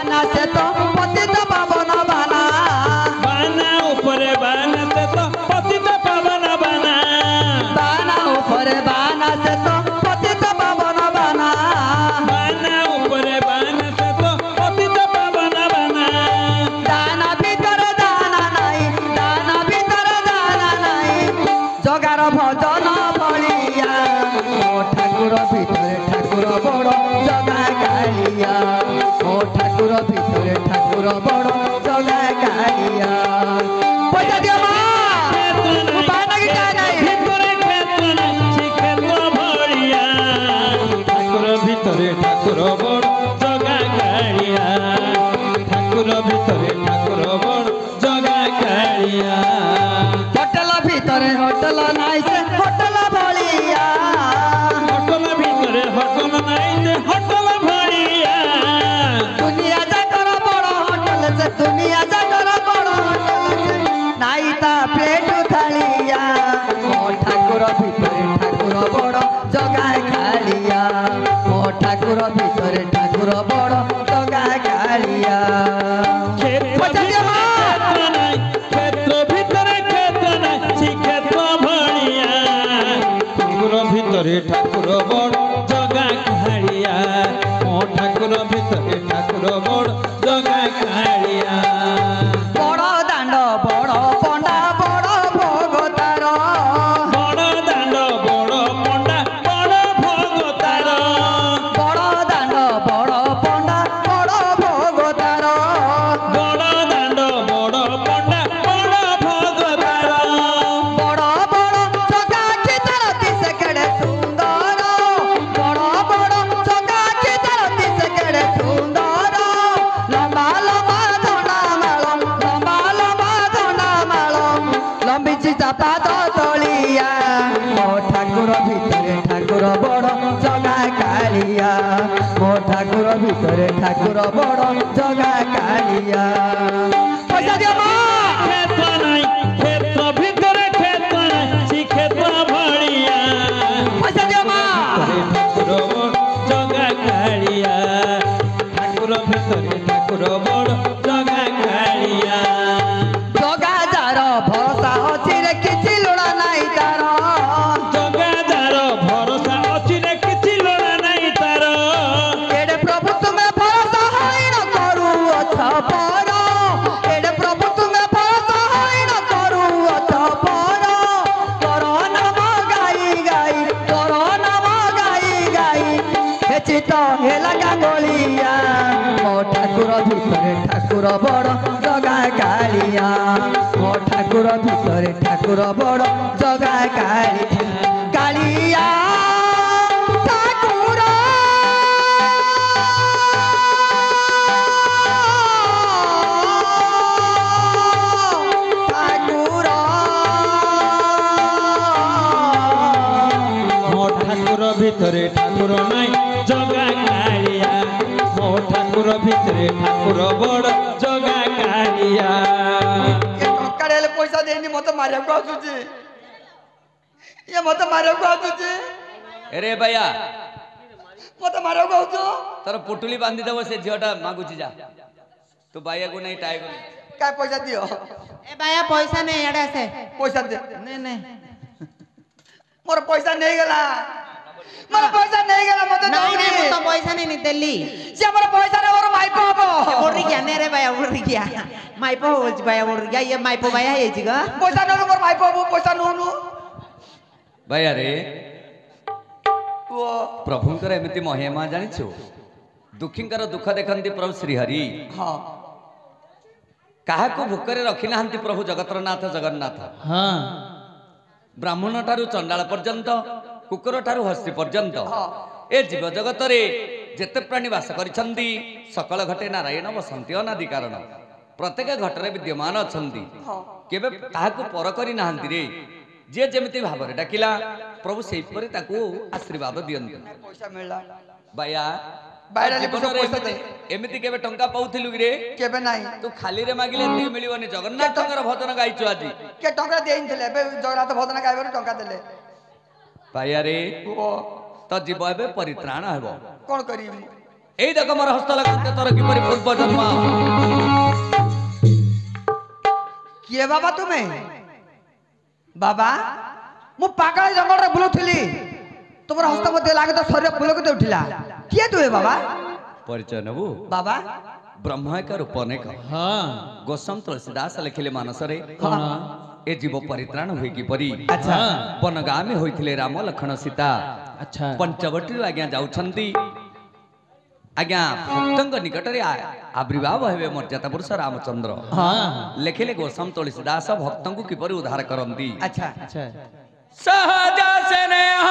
बाना से तो पतित पावन बाना बाना ऊपरे बाना से तो पतित पावन बाना बाना ऊपर बाना से तो पतित पावन बाना बाना ऊपरे बाना से तो पतित पावन बाना दाना भीतर दाना नहीं दाना भीतर दाना नहीं जगार भजन बलिया ओ ठाकुर भितर ठाकुर बड़ जगा कालिया ओ ठाकुर भितर ठाकुर बड़ जगा कालिया पैसा दियो मां बाना की का नहीं ভিতরে ক্ষেত্র নাই সে ক্ষেত্র ভরিয়া ঠাকুর ভিতরে ঠাকুর বড় জগা কালিয়া ঠাকুর ভিতরে ঠাকুর বড় জগা কালিয়া होटल भीतर होटल नहीं से होटल बलिया হোটেল ভিতরে হোটেল নাই যে হোটেল ভরিয়া दुनिया जाकर बड़ होटल से दुनिया जाकर बड़ होटल से नाई ता प्लेट थालिया ओ ठाकुर भीतर ठाकुर बड़ जगा खालिया ओ ठाकुर भीतर ठाकुर बड़ जगा खालिया ক্ষেত্র নাই ক্ষেত্র ভিতরে ক্ষেত্র নাই সে ক্ষেত্র ভরিয়া ঠাকুর ভিতরে ঠাকুর বড় জগা কালিয়া ও ঠাকুর ভিতরে ঠাকুর বড় জগা কালিয়া बड़ दांड बड़ पंडा बड़ भोग तार বড় দাণ্ড বড় পণ্ডা বড় ভোগ তার बड़ दांड बड़ पंडा बड़ भोग तार বড় দাণ্ড বড় পণ্ডা বড় ভোগ তার बड़ बड़ जगा की धरती से केड़े सुंदर बड़ बड़ जगा की धरती से केड़े सुंदर लंबा लंबा धोना मालम लंबा लंबा धोना मालम लंबी चिता पाद तलिया ओ ठाकुर भितरे ठाकुर बड़ जगा कालिया ओ ठाकुर भितरे ठाकुर बड़ जगा कालिया पैसा दियो मां ক্ষেত্র নাই ক্ষেত্র ভিতরে ক্ষেত্র নাই সে ক্ষেত্র ভরিয়া पैसा दियो मां ঠাকুর বড় জগা কালিয়া ঠাকুর ভিতরে ঠাকুর বড় জগা কালিয়া जगा जार भरोसा अच्छी रे किसी लुड़ा नहीं तार জগাদার ভরসা অছি রে কিছু লোড়া নাই তার एडे प्रभु तुम्हें भरोसा होई न करू अच्छा पर एडे प्रभु तुम्हें भरोसा होई न करू अच्छा पर करो नाम गाई गाई करो नाम गाई गाई हे चित हे लगा गोलिया ओ ठाकुर भितरे ठाकुर बड़ जगा कालिया ओ ठाकुर भितरे ठाकुर बड़ जगा कालिया ठाकुर ठाकुर ମୋ ଠାକୁର ଭିତରେ ଠାକୁର ନାହିଁ ଜଗା କାଳିଆ ମୋ ଠାକୁର ଭିତରେ ଠାକୁର ବଡ଼ ଜଗା କାଳିଆ ये टक्का रे पैसा देनी मते मारिया को आसुची ये मते मारिया को आसुची अरे भैया मते मारिया को आसु तर पुटुली बांधी देव से झीटा मागुची जा तू बाया को नहीं टाइगर काय पैसा दियो ए बाया पैसा नहीं एडा से पैसा दे नहीं नहीं मोर पैसा नहीं गेला मोर पैसा नहीं गेला मते नहीं दौड़ी नहीं तो पैसा नहीं नितेली से मोर पैसा रे मोर माइको हबो उड़ गया ने रे बाया उड़ गया माइपो हो बाया उड़ गया ये माइपो बाया है जी गा पैसा न मोर माइको हबो पैसा नु भैया रे वो प्रभुंकर एमती महिमा जानिछु दुखींकर दुख देखंती प्रभु श्रीहरि हां काहाको भूकरे रखी नाहंती प्रभु जगतर नाथ जगन्नाथ ହଁ ब्राह्मण ठारू चंडाल पर्यंत कुकुर ठारू हस्ती पर्यंत ए जीव जगत रे जेते प्राणी वास करिछंती सकल घटे नारायण बसंती अनादि कारण प्रत्येक घटरे विद्यमान अछंती केबे ताहाको पर करि नाहंती रे जे जेमिति भाबरे डाकिला प्रभु सेहि परे ताको आशीर्वाद दियंती पैसा मिलला बाया बायरा ले जीवन रे पैसा दे एमिति केबे टंका पाउथिलु रे केबे नाही तू खाली रे मागिले एति मिलिवनी जगन्नाथଙ୍କର भजन गाइछु आजी के टंका देइन थले बे जगन्नाथ भजन गाइबे टंका देले बाया रे ओ तो जीव एबे परित्राण हेबो कोन करी एई देख मोर हस्त लगाते तोर किपरि पूर्व जन्म किए बाबा तुम्हें बाबा मु पागल जंगल रे बुलुथिली तुमर हस्त मध्ये लागे तो शरीर फुल के उठिला किए तुए बाबा परिचय नबु बाबा ब्रह्म का रूप अनेक हाँ गोस्वामी तुलसीदास लिखिले मानसरे कौन ए जीव परित्राण हुए किपरि अच्छा वनगामी होइथिले राम लखन सीता अच्छा पंचवटी आज्ञा जाउछंती आज्ञा भक्तंग निकटरे आविर्भाव हेबे मर्यादा पुरुष रामचंद्र हाँ लिखिले गोस्वामी तुलसीदास भक्तंकु किपरि उद्धार करंती अच्छा अच्छा सहज स्नेह